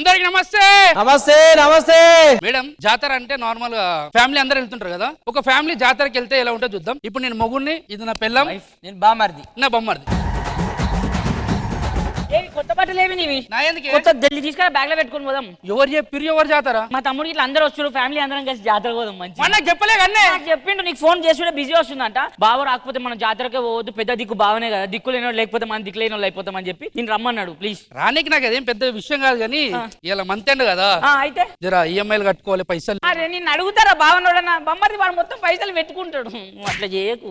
అందరికి నమస్తే. నమస్తే నమస్తే మేడం, జాతర అంటే నార్మల్ గా ఫ్యామిలీ అందరు వెళ్తుంటారు కదా. ఒక ఫ్యామిలీ జాతరకి వెళ్తే ఎలా ఉంటుందో చూద్దాం. ఇప్పుడు నేను మొగుడిని, ఇది నా పెళ్ళం, నేను బామర్ది, నా బొమ్మర్ది. కొత్త బట్టలు ఏమి నీవి? నా ఎందుకే కొత్త ఢిల్లీ తీసుకొని బ్యాగ్ లో పెట్టుకొని పోదాం. ఎవరు చెప్పిరు ఎవరు జాతర? మా తమ్ముడు ఇట్లా అందరూ వచ్చారు, ఫ్యామిలీ అందరం కలిసి జాతర పోదాం. మంచి నాకు చెప్పలే కన్నే. నాకు చెప్పిండు, నీకు ఫోన్ చేసి బిజీ వస్తుందంట. బావ రాకపోతే మనం జాతరకే పోవద్దు, పెద్ద దిక్కు బావనే కదా, దిక్కు లేని లేకపోతే మనం దిక్కు లేని వాళ్ళు అయిపోతామని చెప్పి నేను రమ్మన్నాడు. ప్లీజ్ రానికి నాకు అదేం పెద్ద విషయం కాదు కానీ ఇలా మంత్ ఎండ్ కదా, అయితే జరా ఈఎంఐలు కట్టుకోవాలి, పైసలు. అరే నిన్ను అడుగుతారా బావనోడన్నా? బొమ్మది వాడు మొత్తం పైసలు పెట్టుకుంటాడు, అట్లా చేయకు.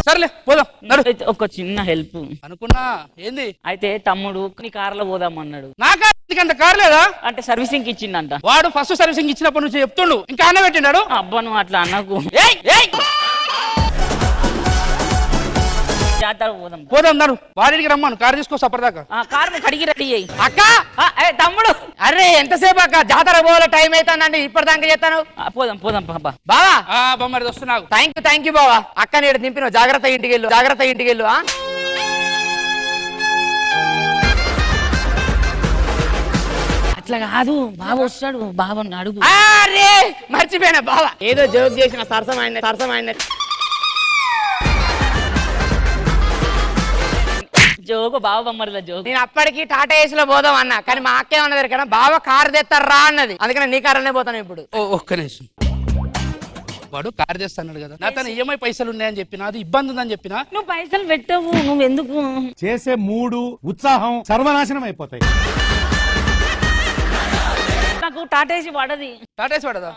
సర్లే పోదాం. ఒక చిన్న హెల్ప్ అనుకున్నా. ఏంది? అయితే తమ్ముడు నీ కార్లో పోదాం అన్నాడు. నాకా అంత కార్ లేదా? అంటే సర్వీసింగ్ ఇచ్చిందంట. వాడు ఫస్ట్ సర్వీసింగ్ ఇచ్చినప్పటి నుంచి చెప్తుండు, ఇంకా అన్న పెట్టినాడు. అబ్బా నువ్వు అట్లా అన్నకు. జాతర పోదాం పోదాం నాడు. వాడికి రమ్మను, కార్ తీసుకో సపరదాకా. కార్ కడిగి రెడీ అయ్యి. అక్క తమ్ముడు అరే ఎంతసేపు అక్క, జాతర పోలే టైం అవుతుందండి, ఇప్పటిదాకా చేస్తాను. పోదాం పోదాం పాపా. బావా బొమ్మది వస్తున్నావు. థ్యాంక్ యూ బావా. అక్క నేడు నింపిన జాగ్రత్త ఇంటికి వెళ్ళు, జాగ్రత్త ఇంటికి వెళ్ళు. అట్లా కాదు, బావ వస్తాడు, బావ అడుగు. అరే మర్చిపోయినా బావా, ఏదో జోక్ చేసిన సరసమైన జోకు బావ బొమ్మరిలో జోకు. నేను అప్పటికి టాటా ఏసీ లో పోదాం అన్నా, కానీ మా అక్కే ఉన్నది కదా, బావ కారు తెస్తారా అన్నది, అందుకని నీ కారునే పోతాను ఇప్పుడు. ఒక్క నిమిషం. వాడు కార్ చేస్తాడు కదా, నా తన ఈఎంఐ పైసలు ఉన్నాయని చెప్పిన, అది ఇబ్బంది ఉందని చెప్పిన. నువ్వు పైసలు పెట్టవు, నువ్వు ఎందుకు చేసే మూడు ఉత్సాహం సర్వనాశనం అయిపోతాయి. నాకు టాటా ఏసీ పడది. టాటా ఏసీ పడదా?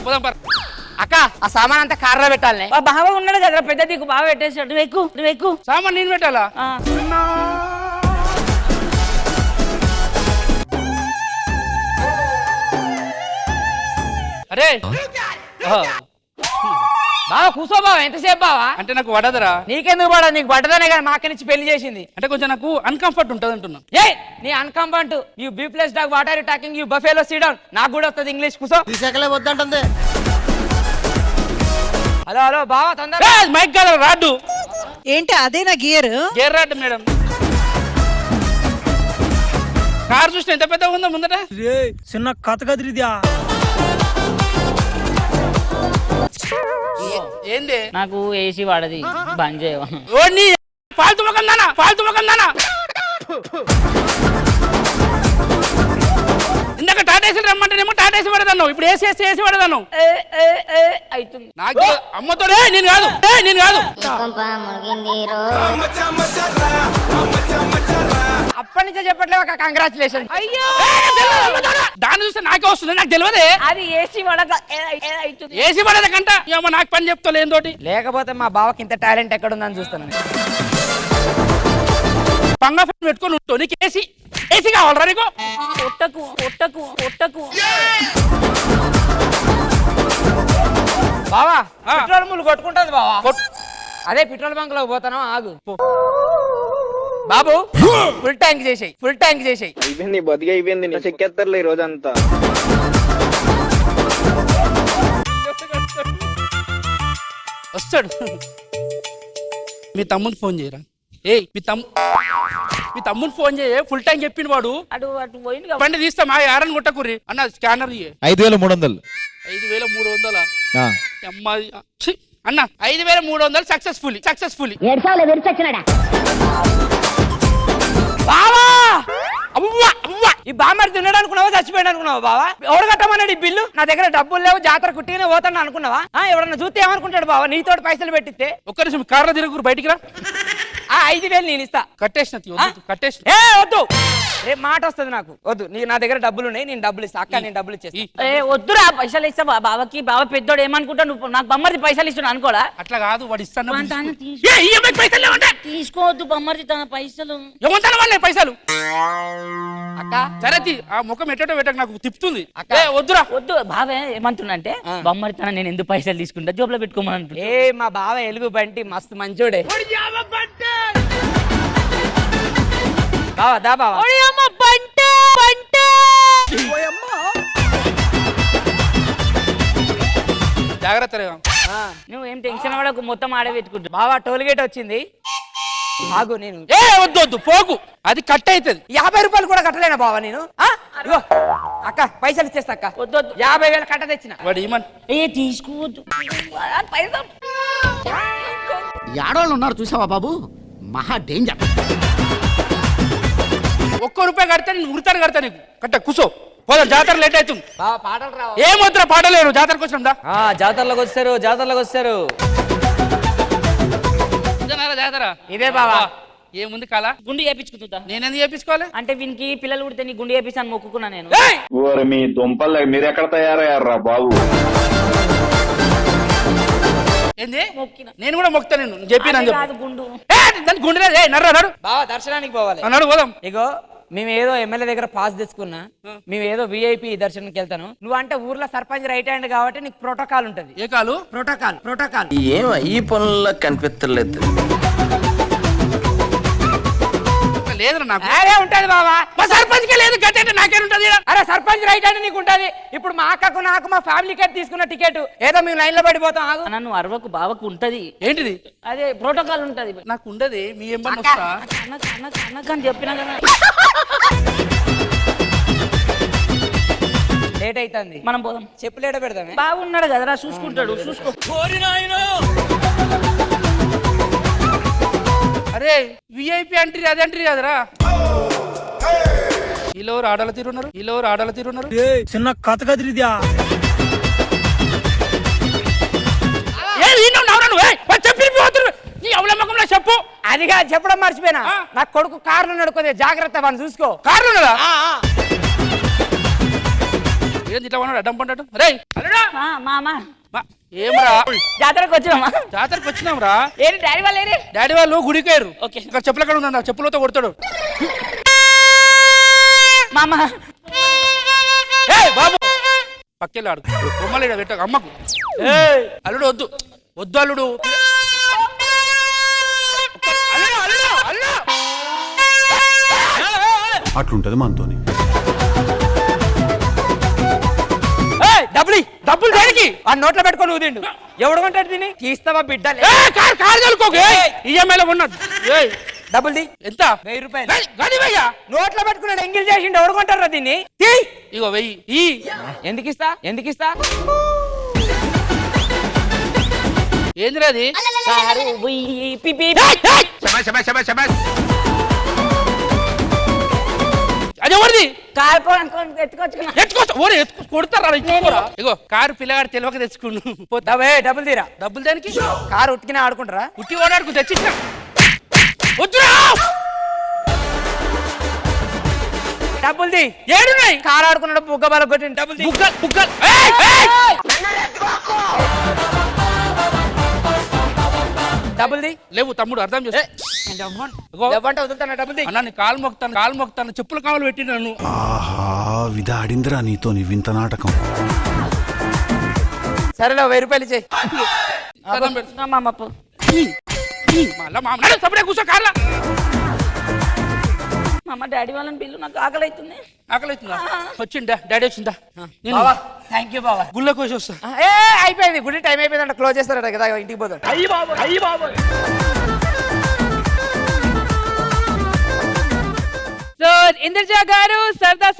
పోదాం పర్. అక్క ఆ సామాన్ అంతా కార్లో పెట్టాలి. బావ ఉన్నాడు కదా పెద్ద దిక్కు, బావ పెట్టేసాడు. నువ్వు ఎక్కు సామాన్ నేను పెట్టాలా? అరే బావా కూసో బావా, ఎంతసేపు బావా? అంటే నాకు పడదరా. నీకెందుకు పడదు, నీకు పడ్డదనే కదా మా అక్క నుంచి పెళ్లి చేసింది. అంటే కొంచెం నాకు అన్కంఫర్ట్ ఉంటుంది అంటున్నా. ఏ నీ uncomfort, you be plus dog what are you talking, you buffalo sit down. నాకు కూడా వస్తుంది ఇంగ్లీష్, కూసో. వద్దంటుంది. హలో బావా తొందర. మైక్ కాదు, రాడ్డు. ఏంటి అదేనా gear? Gear rod madam. Car చూసిన ఎంత పెద్దగా ఉందో ముందట. చిన్న కథ కదిరిదా? ఏంది? నాకు ఏసీ పడది, బంద్ చేయవా? ఫాల్తు ముఖందానా. ఇందాక టాటా ఏసీ రమ్మంటేనేమో టాటా ఏసీ పడదన్నావు, ఇప్పుడు ఏసీ పడదన్నావు. అవుతుంది నాకు అమ్మతోనే నేను కాదు. అప్పటి నుంచే చెప్పట్లేవు అక్క, కంగ్రాచులేషన్. అయ్యో దాన్ని చూస్తే నాకే వస్తుంది, నాకు తెలియదే. అది ఏసీ పడక అవుతుంది. ఏసీ పడేదకంట నాకు పని చెప్తా లేదోటి. లేకపోతే మా బావకి ఇంత టాలెంట్ ఎక్కడుందని చూస్తాను. పంగా ఫ్యాన్ పెట్టుకొని ఉంటావు, నీకు ఏసీ కావాలరా నీకు? కొట్టకు బావా పెట్రోల్ ముళ్ళు కొట్టుకుంటుంది బావా. అదే పెట్రోల్ బంక్ లో పోతాను, ఆగు. బాబు ఫుల్ ట్యాంక్ చేసేయి. అయిపోయింది, బతికి అయిపోయింది. నేను చెక్కేస్తారులే ఈ రోజంతా. వస్తాడు. మీ తమ్ముని ఫోన్ చేయరా. మీ తమ్ముని ఫోన్ చేయ, ఫుల్ ట్యాంక్ చెప్పిండు వాడు. అటు పోయింది. బండి తీస్తా మా యారని కొట్టకుర్రి అన్న. స్కానర్ 5300. 5300 అన్న. 5300 సక్సెస్ఫుల్లీ. బావా ఈ బామ్మడి తిన్నాడు అనుకున్నావా, చచ్చిపోయాడు అనుకున్నావా బావా? ఎవడు కట్టమన్నాడు ఈ బిల్లు? నా దగ్గర డబ్బులు లేవు, జాతర కుట్టిగానే పోతాను అనుకున్నావా? ఎవడన్నా చూస్తే ఏమనుకుంటాడు బావా? నీతోటి పైసలు పెట్టిస్తే. ఒక్క నిమిషం, కార్లో తిరుగురు, బయటికి రా. 5000 నేను ఇస్తా. కట్టేసిన వద్దు, రేపు మాట వస్తుంది నాకు. వద్దు, నా దగ్గర డబ్బులు ఉన్నాయి, నేను డబ్బులు ఇస్తా. అక్క నేను డబ్బులు ఇచ్చేస్తా. వద్దురా, పైసలు ఇస్తా బావకి. బావ పెద్దోడు ఏమనుకుంటా, నువ్వు నాకు బొమ్మది పైసలు ఇస్తున్నా అనుకోడా? అట్లా కాదు, వాడు ఇస్తాను. తీసుకోవద్దు బొమ్మది తన పైసలు. ఏమంటాను పైసలు? అక్క సరే ఆ ముఖం ఎట్టో పెట్టక నాకు తిప్పుతుంది. వద్దురా. వద్దు. బావే ఏమంటున్నా అంటే, బొమ్మది తన నేను ఎందుకు పైసలు తీసుకుంటా, జోబులో పెట్టుకోమని. మా బావ ఎలుగు బంటి మస్తు మంచోడే. బావా దా బావా. జాగ్రత్త. నువ్వు ఏం టెన్షన్ పడకు, మొత్తం ఆడే పెట్టుకుంటా. బావా టోల్ గేట్ వచ్చింది, ఆగు. నేను ఏ వద్దు వద్దు పోకు, అది కట్ అవుతుంది. 50 రూపాయలు కూడా కట్టలేనా బావా నేను? ఇగో అక్క పైసలు ఇచ్చేస్తా అక్క. వద్దు వద్దు. 50,000 కట్ట తెచ్చిన. వాడు ఏమన్ ఏ తీసుకోవద్దు పైసలు. ఆడవాళ్ళు ఉన్నారు చూసావా బాబు, మహా డేంజర్. ₹1 కడితే నేను ఉరితాను కడతా నీకు. కట్ట కూసో, పోదాం, జాతర లేట్ అవుతుంది. బావా పాటలు రావు. ఏమొద్దురా పాటలేరు, జాతరకు వచ్చినాం దా. జాతరలోకి వస్తారు. ఇదేనారా జాతర? ఇదే బావా. ఏముంది కాలా? గుండు చేపించుకుంటా. నేనెందుకు చేపించుకోవాలి? అంటే వీనికి పిల్లలు పుడితే నీ గుండు చేపిస్తాను మొక్కుకున్నా నేను. ఏయ్! ఓరి మీ దుంపలు మీరెక్కడ తయారయ్యారా బాబు? ఏంది? మొక్కిన. నేను కూడా మొక్తా, నేను చెప్పిన అది కాదు గుండు. దాని గుండె నడు బావా దర్శనానికి పోవాలి. నడు పోదాం. ఇగో మేము ఏదో ఎమ్మెల్యే దగ్గర పాస్ తెచ్చుకున్నా, మేము ఏదో విఐపి దర్శనానికి వెళ్తాను. నువ్వు అంటే ఊర్లో సర్పంచ్ రైట్ హ్యాండ్ కాబట్టి నీకు ప్రోటోకాల్ ఉంటది. ఏ కాలు? ప్రోటోకాల్. ఏం ఈ పనుల్లో కనిపించలేదు. లేదురా నాకు. అరే ఉంటది బావా. మా సర్పంచ్కే లేదు, గట్టంటే నాకేముంటది? అరే సర్పంచ్ రైట్ హ్యాండ్ నీకు ఉంటది. ఇప్పుడు మా అక్కకు నాకు మా ఫ్యామిలీ కి తీసుకున్న టికెట్ ఏదో మేము లైన్ లో పడిపోతాం. ఆగు. నన్ను అరవకు, బావకు ఉంటది. ఏంటిది? అదే ప్రోటోకాల్ ఉంటది. నాకు ఉండదు. మీ ఏమన్నా వస్తా? అన్నకని చెప్పినా కదా. లేట్ అవుతుంది, మనం పోదాం. చెప్పులేట పెడదామే. బాగున్నాడు కదరా, చూసుకుంటాడు. చూసుకో. అరే విఐపి అంటారు, అది అంటారు కదరా. వీళ్ళు ఆడల తీరున్నారు. చిన్న కథ కదిరిద్యా. చెప్పు. అదిగా చెప్పడం మర్చిపోయినా, నా కొడుకు కార్లు నడుకోదే, జాగ్రత్త వాడిని చూసుకో. కార్లు ఉన్నదా? ఏంది ఇట్లా ఉన్నాడు అడ్డం పడ్డాడు? రే మామా ఏమరా? జాతరకు వచ్చినామా? జాతరకు వచ్చినాం రా. ఏంటి డాడీ వాళ్ళు ఏరి? డాడీ వాళ్ళు గుడికారు. ఓకే. ఇక్కడ చెప్పుల కాడ ఉన్నా, చెప్పులతో కొడతాడు. మామా బాబు పక్కెళ్ళి ఆడు, బొమ్మలేడ పెట్ట అమ్మకు. అల్లుడు వద్దు, వద్దు అల్లుడు. అట్లుంటది మనతోని. డబ్బులు దేనికి? ఆ నోట్లో పెట్టుకొని ఊదిండు. ఎవడు కొంటాడు దీన్ని? తీస్తావా బిడ్డ? ఈఎంఐలో ఉన్నది. డబ్బులు తీ. ఎంత? 1000 రూపాయలు. నోట్లో పెట్టుకున్నాడు, ఎంగిల్ చేసిండు. ఎవడు కొంటారా దీన్ని? ఇగో 1000. ఎందుకు ఇస్తా? ఏందిరా అది? కారు బుయ్యి పిపి. అది ఎవరిది? కారు ఎత్తుకొచ్చుకున్నా. కొడతారా? ఇగో కారు పిల్లగాడు తెలియక తెచ్చుకున్నాను. డబ్బులు తీరా. డబ్బులు దానికి? కారు ఉట్టికినే ఆడుకుంటారా? ఉట్టి ఓడాడుకు తెచ్చిచ్చిన. వద్దురా. డబ్బులు తీ. ఏడున్నాయి? కారు ఆడుకున్నాడు, బుగ్గ బల కొట్టింది. డబ్బులు తీ. బుగ్గలు. డబ్బులు తీ. లేవు తమ్ముడు, అర్థం చేస్తా. డబ్బంటే వదులుతాను. డబ్బులు తీ. అన్న నీ కాలు మొక్తాను. చెప్పులు కావాలి పెట్టి నన్ను. ఆహా విధ ఆడిందిరా నీతో నీ వింత నాటకం. సరేలే 1000 రూపాయలు ఇచ్చేయి. మళ్ళా సపడే కూర్చో కార్లా. మామ డాడీ వాళ్ళని పిల్లు, నాకు ఆకలి అవుతుంది. ఆకలి అవుతుందా? వచ్చిందా డాడీ? వచ్చిందా? నేను థ్యాంక్ యూ బాబా. గుళ్ళకి వచ్చి వస్తా. అయిపోయింది, గుడి టైం అయిపోయిందంట, క్లోజ్ చేస్తారట కదా, ఇంటికి పోతాం. సో ఇంద్రజ గారు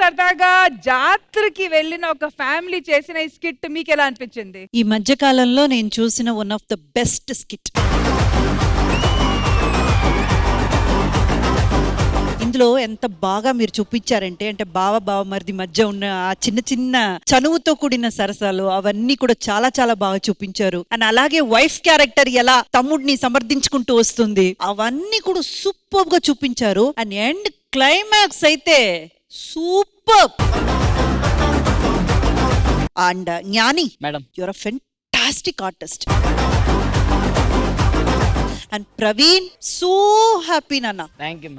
సరదాగా జాతరకి వెళ్ళిన ఒక ఫ్యామిలీ చేసిన ఈ స్కిట్ మీకు ఎలా అనిపించింది? ఈ మధ్య కాలంలో నేను చూసిన one of the best skit. ఇందులో ఎంత బాగా మీరు చూపించారంటే, అంటే బావమరిది మధ్య ఉన్న ఆ చిన్న చనువుతో కూడిన సరసాలు అవన్నీ కూడా చాలా బాగా చూపించారు. అండ్ అలాగే వైఫ్ క్యారెక్టర్ ఎలా తమ్ముడిని సమర్థించుకుంటూ వస్తుంది, అవన్నీ కూడా సూపర్ గా చూపించారు. అండ్ ఎండ్ క్లైమాక్స్ అయితే సూపర్. అండ్ జ్ఞాని madam, your a fantastic artist. And Praveen so happy నాన్న.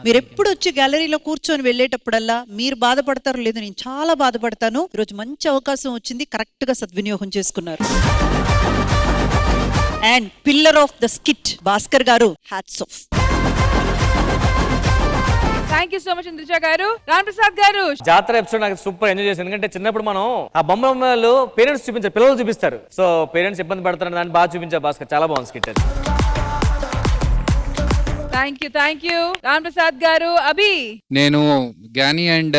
మీరు ఎప్పుడు వచ్చి గ్యాలరీలో కూర్చొని వెళ్ళేటప్పుడల్లా మీరు బాధపడతారు లేదు, నేను చాలా బాధపడతాను. ఈరోజు మంచి అవకాశం వచ్చింది, కరెక్ట్ గా సద్వినియోగం చేసుకున్నారు. And pillar of the skit Bhaskar గారు, hats off. Thank you so much Indraja గారు. రామ్ ప్రసాద్ గారు, జాతర ఎపిసోడ్ నాకు సూపర్ ఎంజాయ్ చేశాను. ఎందుకంటే చిన్నప్పుడు మనం ఆ బొమ్మలు పేరెంట్స్ చూపించారు, పిల్లలు చూపిస్తారు. సో పేరెంట్స్ ఇబ్బంది పడతారని దాన్ని బాగా చూపించారు భాస్కర్. చాలా బాగుంది స్కిట్ అది. థ్యాంక్ యూ రామ్ ప్రసాద్ గారు. అభి, నేను గ్యానీ అండ్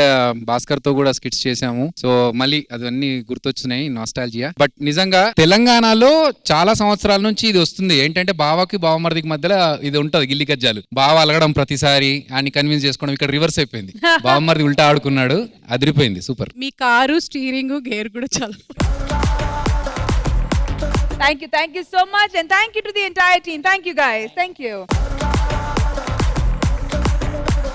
భాస్కర్ తో కూడా స్కిట్స్ చేశాము. సో మళ్ళీ అవన్నీ గుర్తొచ్చినాయి, నాస్టాలజియా. బట్ నిజంగా తెలంగాణలో చాలా సంవత్సరాల నుంచి ఇది వస్తుంది. ఏంటంటే బావకి బావమరిదికి మధ్యలో ఇది ఉంటది, గిల్లి కజ్జాలు. బావ అలగడం ప్రతిసారి ఆయన కన్విన్స్ చేసుకోవడం. ఇక్కడ రివర్స్ అయిపోయింది, బావమరిది ఉల్టా ఆడుకున్నాడు, అదిరిపోయింది, సూపర్. మీ కారు స్టీరింగ్ గేర్ కూడా చాలా. Thank you so much and thank you to the entire team. Thank you guys. Thank you.